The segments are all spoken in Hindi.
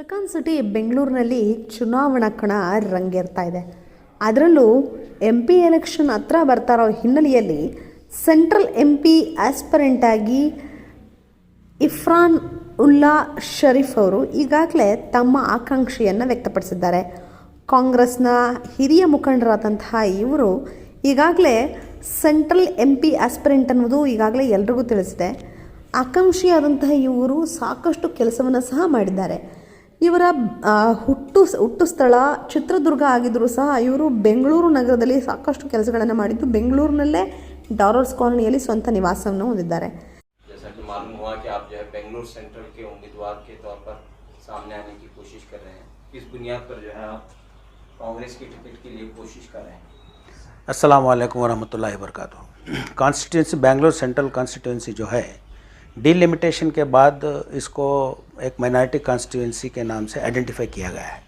ಸಿಲಿಕಾನ್ ಸಿಟಿ ಬೆಂಗಳೂರಿನಲ್ಲಿ ಚುನಾವಣಾ ಕಣ ರಂಗೇರ್ತಾ ಇದೆ. ಅದರಲ್ಲೂ MP ಎಲೆಕ್ಷನ್ ಹತ್ರ ಬರ್ತಾ ಇರೋ ಹಿನ್ನೆಲೆಯಲ್ಲಿ ಸೆಂಟ್ರಲ್ MP ಆಸ್ಪರೆಂಟ್ ಆಗಿ ಇರ್ಫಾನ್ ಉಲ್ಲಾ ಶರೀಫ್ ಅವರು ಈಗಾಗಲೇ ತಮ್ಮ ಆಕಾಂಕ್ಷೆಯನ್ನು ವ್ಯಕ್ತಪಡಿಸಿದ್ದಾರೆ. ಕಾಂಗ್ರೆಸ್ನ ಹಿರಿಯ ಮುಖಂಡರಾದಂತಹ ಇವರು ಈಗಾಗಲೇ ಸೆಂಟ್ರಲ್ MP ಆಸ್ಪರೆಂಟ್ ಅನ್ನೋದು ಈಗಾಗಲೇ ಎಲ್ರಿಗೂ ತಿಳಿಸಿದೆ. ಆಕಾಂಕ್ಷಿಯಾದಂತಹ ಇವರು ಸಾಕಷ್ಟು ಕೆಲಸವನ್ನು ಸಹ ಮಾಡಿದ್ದಾರೆ. ಇವರ ಹುಟ್ಟು ಸ್ಥಳ ಚಿತ್ರದುರ್ಗ ಆಗಿದ್ದರೂ ಸಹ ಇವರು ಬೆಂಗಳೂರು ನಗರದಲ್ಲಿ ಸಾಕಷ್ಟು ಕೆಲಸಗಳನ್ನು ಮಾಡಿದ್ದು ಬೆಂಗಳೂರಿನಲ್ಲೇ ಡಾಲರ್ಸ್ ಕಾಲೋನಿಯಲ್ಲಿ ಸ್ವಂತ ನಿವಾಸವನ್ನು ಹೊಂದಿದ್ದಾರೆ. जैसा कि मालूम हुआ कि आप जो है बेंगलुरु सेंट्रल के उम्मीदवार के तौर पर सामने आने की कोशिश कर रहे हैं, इस बुनियाद पर जो है आप कांग्रेस की टिकट के लिए कोशिश कर रहे हैं. अस्सलाम वालेकुम वरहमतुल्लाहि वबरकातुहू. कॉन्स्टिट्यूंसी बेंगलुरु सेंट्रल कॉन्स्टिट्यूंसी जो है डिलिमिटेशन के बाद इसको एक माइनॉरिटी कॉन्स्टिट्यूंसी के नाम से आइडेंटिफाई किया गया है.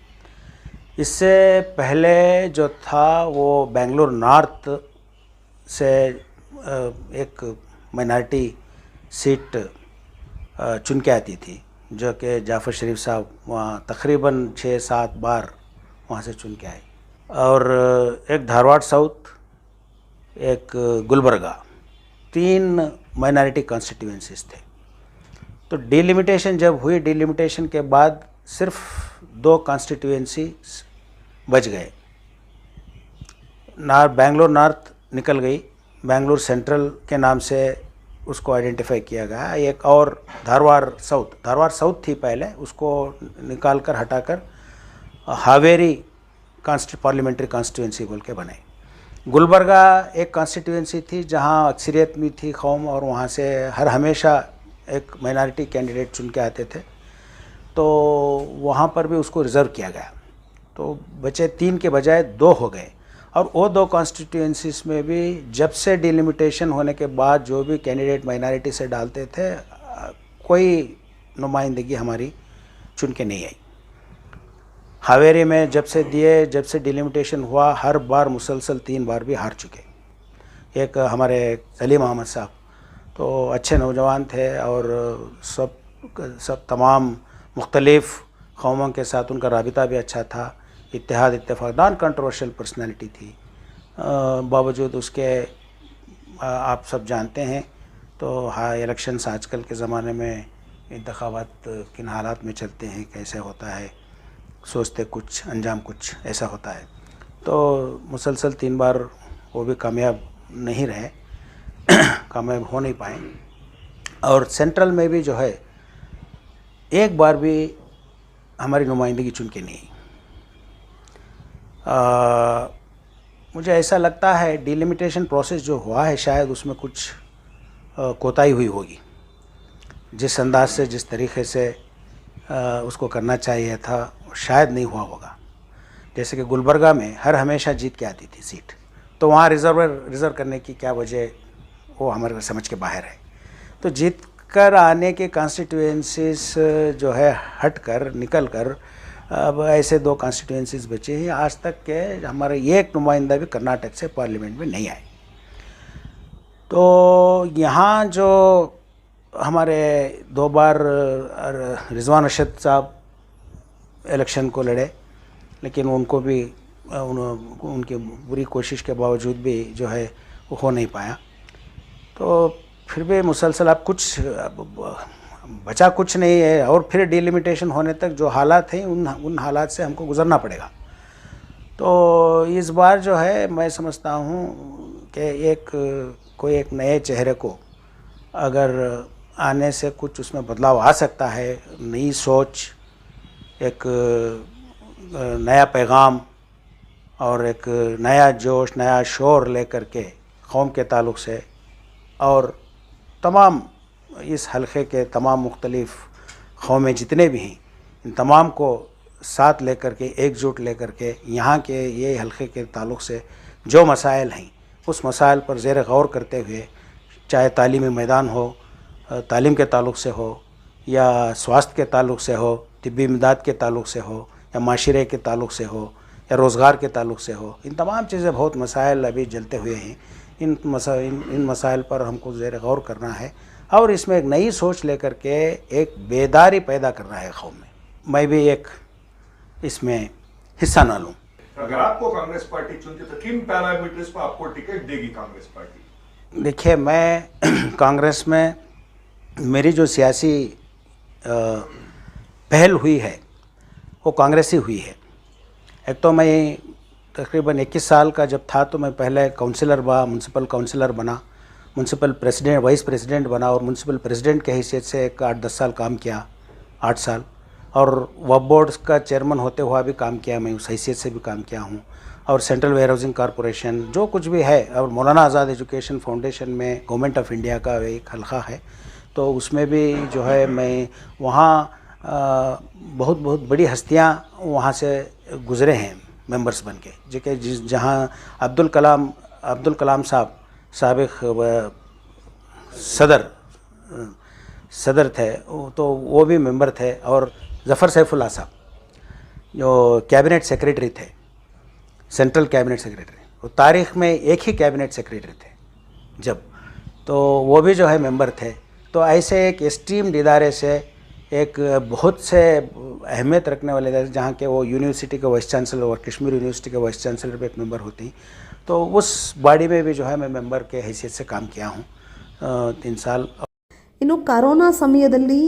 इससे पहले जो था वो बेंगलुरु नॉर्थ से एक माइनॉरिटी सीट चुन के आती थी, जो कि जाफ़र शरीफ साहब वहाँ तकरीबन 6-7 बार वहाँ से चुन के आए. और एक धारवाड़ साउथ, एक गुलबर्गा, 3 माइनॉरिटी कॉन्स्टिट्यूंसीज थे. तो डिलिमिटेशन जब हुई, डिलिमिटेशन के बाद सिर्फ 2 कॉन्स्टिट्यूंसी बच गए. बेंगलुरु नॉर्थ निकल गई, बेंगलुरु सेंट्रल के नाम से उसको आइडेंटिफाई किया गया. एक और धारवाड़ साउथ थी पहले, उसको निकाल कर हटाकर हावेरी पार्लियामेंट्री कॉन्स्टिट्यूंसी बोल के बने. गुलबर्गा एक कॉन्स्टिट्यूंसी थी जहाँ अक्सरियत में थी कौम, और वहाँ से हर हमेशा एक माइनॉरिटी कैंडिडेट चुन के आते थे, तो वहाँ पर भी उसको रिज़र्व किया गया. तो बचे 3 के बजाय 2 हो गए. और वो 2 कॉन्स्टिट्यूंसीज में भी जब से डिलिमिटेशन होने के बाद जो भी कैंडिडेट माइनॉरिटी से डालते थे, कोई नुमाइंदगी हमारी चुन के नहीं आई. हावेरी में जब से डिलिमिटेशन हुआ, हर बार मुसलसल 3 बार भी हार चुके. एक हमारे सलीम अहमद साहब तो अच्छे नौजवान थे और सब तमाम मुख्तलिफ़ कौमों के साथ उनका राबिता भी अच्छा था. इत्तेहाद इत्तेफाक, नॉन कंट्रोवर्शियल पर्सनैलिटी थी. बावजूद उसके आप सब जानते हैं तो हाँ, इलेक्शंस आजकल के ज़माने में इंतखाबात किन हालात में चलते हैं, कैसे होता है, सोचते कुछ अंजाम कुछ ऐसा होता है. तो मुसलसल 3 बार वो भी कामयाब नहीं रहे, कामयाब हो नहीं पाए. और सेंट्रल में भी जो है एक बार भी हमारी नुमाइंदगी चुन के नहीं. मुझे ऐसा लगता है डिलिमिटेशन प्रोसेस जो हुआ है शायद उसमें कुछ कोताही हुई होगी. जिस अंदाज से, जिस तरीक़े से उसको करना चाहिए था, शायद नहीं हुआ होगा. जैसे कि गुलबर्गा में हर हमेशा जीत के आती थी सीट, तो वहाँ रिज़र्व करने की क्या वजह, वो हमारे समझ के बाहर है. तो जीत कर आने के कॉन्स्टिट्यूंसीज जो है हट कर निकल कर अब ऐसे 2 कॉन्स्टिट्यूंसीज बचे हैं. आज तक के हमारे एक नुमाइंदा भी कर्नाटक से पार्लियामेंट में नहीं आए. तो यहाँ जो हमारे 2 बार रिजवान अरशद साहब इलेक्शन को लड़े, लेकिन उनको भी उनकी बुरी कोशिश के बावजूद भी जो है वो हो नहीं पाया. तो फिर भी मुसलसल अब कुछ बचा कुछ नहीं है, और फिर डिलिमिटेशन होने तक जो हालात हैं उन हालात से हमको गुज़रना पड़ेगा. तो इस बार जो है मैं समझता हूँ कि कोई एक नए चेहरे को अगर आने से कुछ उसमें बदलाव आ सकता है, नई सोच, एक नया पैगाम और एक नया जोश, नया शोर लेकर के कौम के ताल्लुक़ से और तमाम इस हलक़े के तमाम मुख्तलिफ़ कौमें जितने भी हैं, इन तमाम को साथ लेकर के, एकजुट लेकर के यहाँ के ये हलक़े के ताल्लुक़ से जो मसाइल हैं उस मसाइल पर ज़ेर गौर करते हुए, चाहे तालीमी मैदान हो, तालीम के ताल्लुक़ से हो, या स्वास्थ्य के ताल्लुक़ से हो, तिब्बी इमदाद के ताल्लुक़ से हो, या माशरे के ताल्लुक़ से हो, या रोज़गार के ताल्लुक़ से हो, इन तमाम चीज़ें बहुत मसाइल अभी जलते हुए हैं. इन मसाइल पर हमको ज़ेर गौर करना है और इसमें एक नई सोच लेकर के एक बेदारी पैदा करना है कौम में. मैं भी एक इसमें हिस्सा ना लूँ। अगर आपको कांग्रेस पार्टी चुनती तो किन पैरामीटर्स पर आपको टिकट देगी कांग्रेस पार्टी? देखिए, मैं कांग्रेस में मेरी जो सियासी पहल हुई है वो कांग्रेस ही हुई है। एक तो मैं तकरीबन 21 साल का जब था तो मैं पहले काउंसिलर बना, म्यूनसिपल काउंसिलर बना, म्यूनसिपल प्रेसिडेंट, वाइस प्रेसिडेंट बना और म्यूनसिपल प्रेसिडेंट के हैसियत से एक 8-10 साल काम किया, 8 साल, और वक्फ बोर्ड का चेयरमैन होते हुआ भी काम किया, मैं उस हैसियत से भी काम किया हूँ। और सेंट्रल वेयर हाउसिंग कॉरपोरेशन जो कुछ भी है, और मौलाना आज़ाद एजुकेशन फाउंडेशन में गवर्नमेंट ऑफ इंडिया का एक हल्का है, तो उसमें भी जो है मैं वहाँ बहुत बहुत बड़ी हस्तियाँ वहाँ से गुज़रे हैं मेंबर्स बन के, जो कि जहाँ अब्दुल कलाम साहब साबिक सदर थे, तो वो भी मेंबर थे, और ज़फ़र सैफुल्लाह साहब जो कैबिनेट सेक्रेटरी थे, सेंट्रल कैबिनेट सेक्रेटरी, वो तारीख़ में एक ही कैबिनेट सेक्रेटरी थे जब, तो वो भी जो है मेंबर थे। तो ऐसे एक एस्टीम्ड इदारे से, एक बहुत से अहमियत रखने वाले इदारे, जहाँ के वो यूनिवर्सिटी के वाइस चांसलर और कश्मीर यूनिवर्सिटी के वाइस चांसलर भी एक मेंबर होती, तो उस बॉडी में भी जो है मैं मेंबर के हैसियत से काम किया हूँ 3 साल। ಇನ್ನು ಕರೋನಾ ಸಮಯದಲ್ಲಿ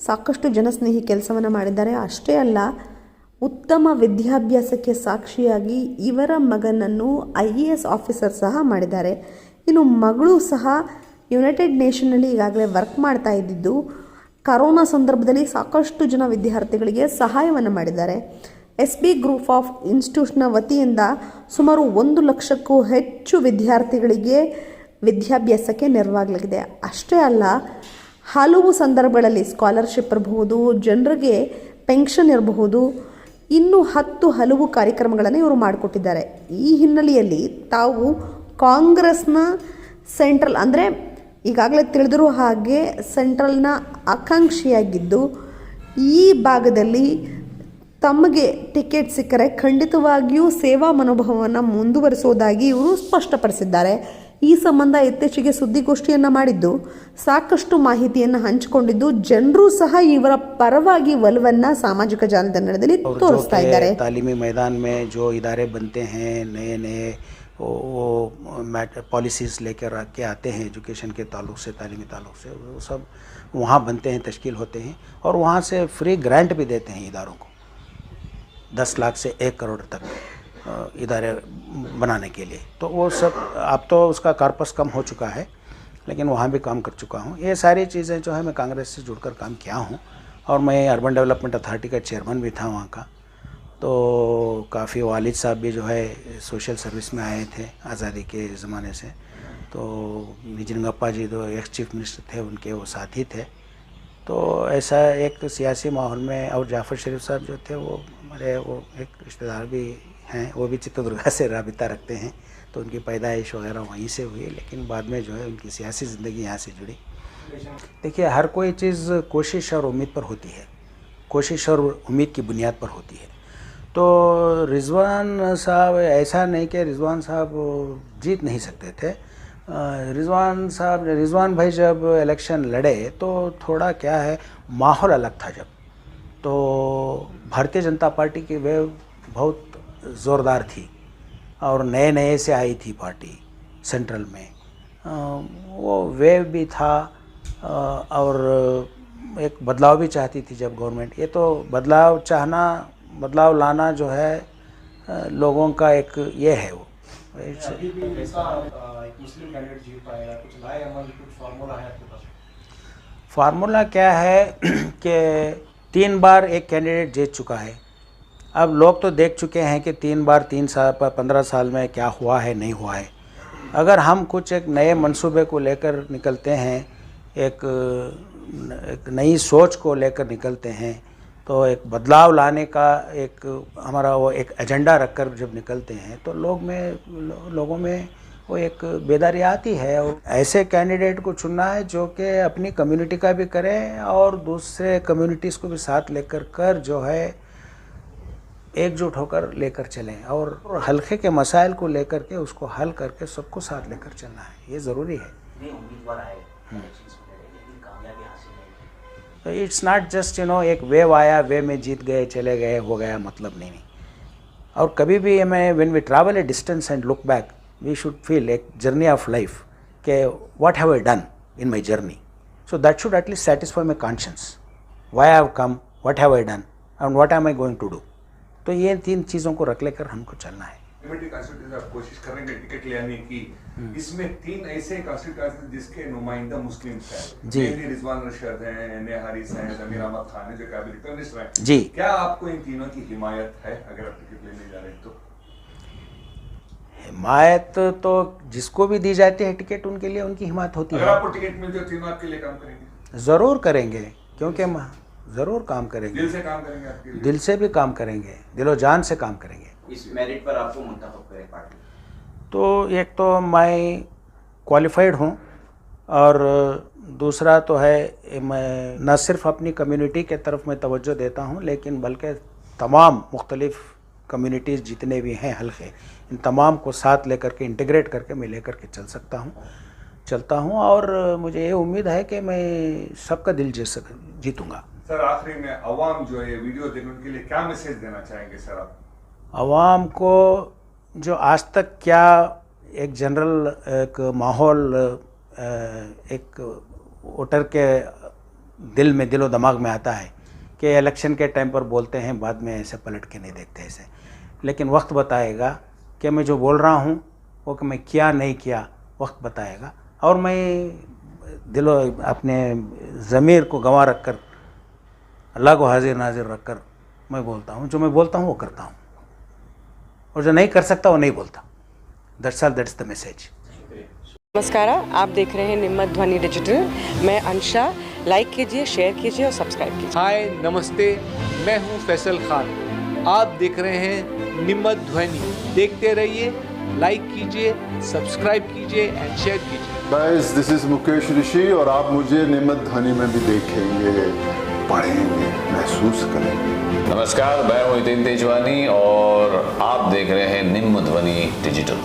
ಸಾಕಷ್ಟು ಜನಸ್ನೇಹಿ ಕೆಲಸವನ್ನು ಮಾಡಿದ್ದಾರೆ. ಅಷ್ಟೇ ಅಲ್ಲ, ಉತ್ತಮ ವಿದ್ಯಾಭ್ಯಾಸಕ್ಕೆ ಸಾಕ್ಷಿಯಾಗಿ ಇವರ ಮಗನನ್ನು IAS ಆಫೀಸರ್ ಸಹ ಮಾಡಿದ್ದಾರೆ. ಇನ್ನು ಮಗಳು ಸಹ ಯುನೈಟೆಡ್ ನೇಷನ್ನಲ್ಲಿ ಈಗಾಗಲೇ ವರ್ಕ್ ಮಾಡ್ತಾ ಇದ್ದಿದ್ದು, ಕರೋನಾ ಸಂದರ್ಭದಲ್ಲಿ ಸಾಕಷ್ಟು ಜನ ವಿದ್ಯಾರ್ಥಿಗಳಿಗೆ ಸಹಾಯವನ್ನು ಮಾಡಿದ್ದಾರೆ. SB ಗ್ರೂಪ್ ಆಫ್ ಇನ್ಸ್ಟಿಟ್ಯೂಟ್ನ ವತಿಯಿಂದ ಸುಮಾರು 1 ಲಕ್ಷಕ್ಕೂ ಹೆಚ್ಚು ವಿದ್ಯಾರ್ಥಿಗಳಿಗೆ ವಿದ್ಯಾಭ್ಯಾಸಕ್ಕೆ ನೆರವಾಗಲಿದೆ. ಅಷ್ಟೇ ಅಲ್ಲ, ಹಲವು ಸಂದರ್ಭಗಳಲ್ಲಿ ಸ್ಕಾಲರ್ಶಿಪ್ ಇರಬಹುದು, ಜನರಿಗೆ ಪೆನ್ಷನ್ ಇರಬಹುದು, ಇನ್ನೂ ಹಲವು ಕಾರ್ಯಕ್ರಮಗಳನ್ನು ಇವರು ಮಾಡಿಕೊಟ್ಟಿದ್ದಾರೆ. ಈ ಹಿನ್ನೆಲೆಯಲ್ಲಿ ತಾವು ಕಾಂಗ್ರೆಸ್ನ ಸೆಂಟ್ರಲ್, ಅಂದರೆ ಈಗಾಗಲೇ ತಿಳಿದಿರೋ ಹಾಗೆ ಸೆಂಟ್ರಲ್ನ ಆಕಾಂಕ್ಷಿಯಾಗಿದ್ದು, ಈ ಭಾಗದಲ್ಲಿ ತಮಗೆ ಟಿಕೆಟ್ ಸಿಕ್ಕರೆ ಖಂಡಿತವಾಗಿಯೂ ಸೇವಾ ಮನೋಭಾವವನ್ನು ಮುಂದುವರಿಸುವುದಾಗಿ ಇವರು ಸ್ಪಷ್ಟಪಡಿಸಿದ್ದಾರೆ. ಈ ಸಂಬಂಧ ಇತ್ತೀಚೆಗೆ ಸುದ್ದಿಗೋಷ್ಠಿಯನ್ನು ಮಾಡಿದ್ದು, ಸಾಕಷ್ಟು ಮಾಹಿತಿಯನ್ನು ಹಂಚಿಕೊಂಡಿದ್ದು, ಜನರು ಸಹ ಇವರ ಪರವಾಗಿ ಒಲವನ್ನು ಸಾಮಾಜಿಕ ಜಾಲತಾಣದಲ್ಲಿ ತೋರಿಸ್ತಾ ಇದ್ದಾರೆ. तालीमी मैदान में जो इदारे बनते हैं, नए वो पॉलिसीज़ लेकर के आते हैं एजुकेशन के ताल्लुक़ से, तालीमी ताल्लुक़ से, वो सब वहाँ बनते हैं, तश्कील होते हैं, और वहाँ से फ्री ग्रांट भी देते हैं इदारों को 10 लाख से 1 करोड़ तक इदारे बनाने के लिए। तो वो सब अब तो उसका कॉर्पस कम हो चुका है, लेकिन वहाँ भी काम कर चुका हूँ। ये सारी चीज़ें जो है मैं कांग्रेस से जुड़कर काम किया हूँ, और मैं अर्बन डेवलपमेंट अथॉरिटी का चेयरमैन भी था वहाँ का। तो काफ़ी वालिद साहब भी जो है सोशल सर्विस में आए थे आज़ादी के ज़माने से, तो निजरंगप्पा जी जो एक्स चीफ मिनिस्टर थे उनके वो साथी थे। तो ऐसा एक सियासी माहौल में, और जाफ़र शरीफ साहब जो थे वो हमारे वो एक रिश्तेदार भी हैं, वो भी चित्रदुर्गा से राबिता रखते हैं, तो उनकी पैदाइश वगैरह वहीं से हुई, लेकिन बाद में जो है उनकी सियासी ज़िंदगी यहाँ से जुड़ी। देखिए, हर कोई चीज़ कोशिश और उम्मीद पर होती है, कोशिश और उम्मीद की बुनियाद पर होती है। तो रिजवान साहब, ऐसा नहीं कि रिजवान साहब जीत नहीं सकते थे। रिजवान भाई जब इलेक्शन लड़े तो थोड़ा क्या है, माहौल अलग था जब, तो भारतीय जनता पार्टी की वेव बहुत ज़ोरदार थी, और नए से आई थी पार्टी सेंट्रल में, वो वेव भी था, और एक बदलाव भी चाहती थी जब गवर्नमेंट। ये तो बदलाव लाना जो है लोगों का एक ये है, वो अभी भी ऐसा एक मुस्लिम कैंडिडेट जीत पाएगा, कुछ नए अमल, कुछ फार्मूला है आपके पास? फार्मूला क्या है कि 3 बार एक कैंडिडेट जीत चुका है। अब लोग तो देख चुके हैं कि 3 बार 3 साल 15 साल में क्या हुआ है, नहीं हुआ है। अगर हम कुछ एक नए मंसूबे को लेकर निकलते हैं, एक नई सोच को लेकर निकलते हैं, तो एक बदलाव लाने का एक हमारा वो एक एजेंडा रखकर जब निकलते हैं, तो लोगों में वो एक बेदारी आती है। और ऐसे कैंडिडेट को चुनना है जो कि अपनी कम्युनिटी का भी करें और दूसरे कम्युनिटीज़ को भी साथ लेकर जो है एकजुट होकर लेकर चलें, और हल्के के मसाइल को लेकर के उसको हल करके सबको साथ लेकर चलना है, ये ज़रूरी है। तो इट्स नॉट जस्ट एक वेव आया, वेव में जीत गए, चले गए, हो गया, मतलब नहीं। और कभी भी हमें when we travel a distance and look back, we should feel एक जर्नी ऑफ लाइफ के what have I done in my journey, so that should at least satisfy my conscience, why I have come, what have I done and what am I going to do. तो ये 3 चीज़ों को रख लेकर हमको चलना है। लिमिटेड कॉन्स्टिट्यूंसी आप कोशिश करेंगे टिकट ले आने की। इसमें 3 ऐसे कॉन्स्टिट्यूंसी जिसके नुमाइंदा मुस्लिम्स हैं, जी। रिजवान रशीद हैं, एन.ए. हारिस हैं, जमीर अहमद खान हैं, जो कैबिनेट मिनिस्टर हैं। जी। क्या आपको इन तीनों की हिमायत है अगर आप टिकट लेने जा रहे हैं तो? हिमायत तो जिसको भी दी जाती है टिकट, उनके लिए उनकी हिमायत होती अगर है। आपको टिकट मिल जाए, तीनों आपके लिए काम करेंगे? ज़रूर करेंगे, क्योंकि हम ज़रूर काम करेंगे, दिल से काम करेंगे आपके लिए? दिल से भी काम करेंगे, दिलो जान से काम करेंगे। इस मेरिट पर आपको मुंतखब करे पार्टी? तो एक तो मैं क्वालिफाइड हूँ, और दूसरा तो है मैं न सिर्फ अपनी कम्युनिटी के तरफ मैं तवज्जो देता हूँ, लेकिन बल्कि तमाम मुख्तलिफ़ कम्युनिटीज़ जितने भी हैं हल्के, इन तमाम को साथ लेकर के इंटीग्रेट करके मैं लेकर के चलता हूँ, और मुझे ये उम्मीद है कि मैं सबका दिल जीतूँगा। सर आखिरी में अवाम जो है वीडियो देखने उनके लिए क्या मैसेज देना चाहेंगे सर आप? आवाम को जो आज तक क्या एक जनरल एक माहौल एक वोटर के दिल में, दिलो दिमाग में आता है कि इलेक्शन के टाइम पर बोलते हैं, बाद में ऐसे पलट के नहीं देखते ऐसे, लेकिन वक्त बताएगा कि मैं जो बोल रहा हूँ वो कि मैं किया नहीं किया, वक्त बताएगा। और मैं दिलो अपने ज़मीर को गंवा रख कर, अल्लाह को हाजिर नाजिर रख कर मैं बोलता हूँ, जो मैं बोलता हूँ वो करता हूँ, और जो नहीं कर सकता वो नहीं बोलता। That's all, that's the message. नमस्कार, आप देख रहे हैं निम्मत ध्वनि डिजिटल। मैं अंशा। लाइक कीजिए, शेयर कीजिए और सब्सक्राइब कीजिए। हाय नमस्ते, मैं हूं फैसल खान। आप देख रहे हैं निम्मत ध्वनि। देखते रहिए, लाइक कीजिए, सब्सक्राइब कीजिए एंड शेयर कीजिए। गाइस, दिस इज मुकेश ऋषि और आप मुझे निम्मत ध्वनि में भी देखेंगे, पढ़ेंगे, महसूस करेंगे। नमस्कार, मैं हूं हितेन तेजवानी और आप देख रहे हैं निम्मत ध्वनि डिजिटल।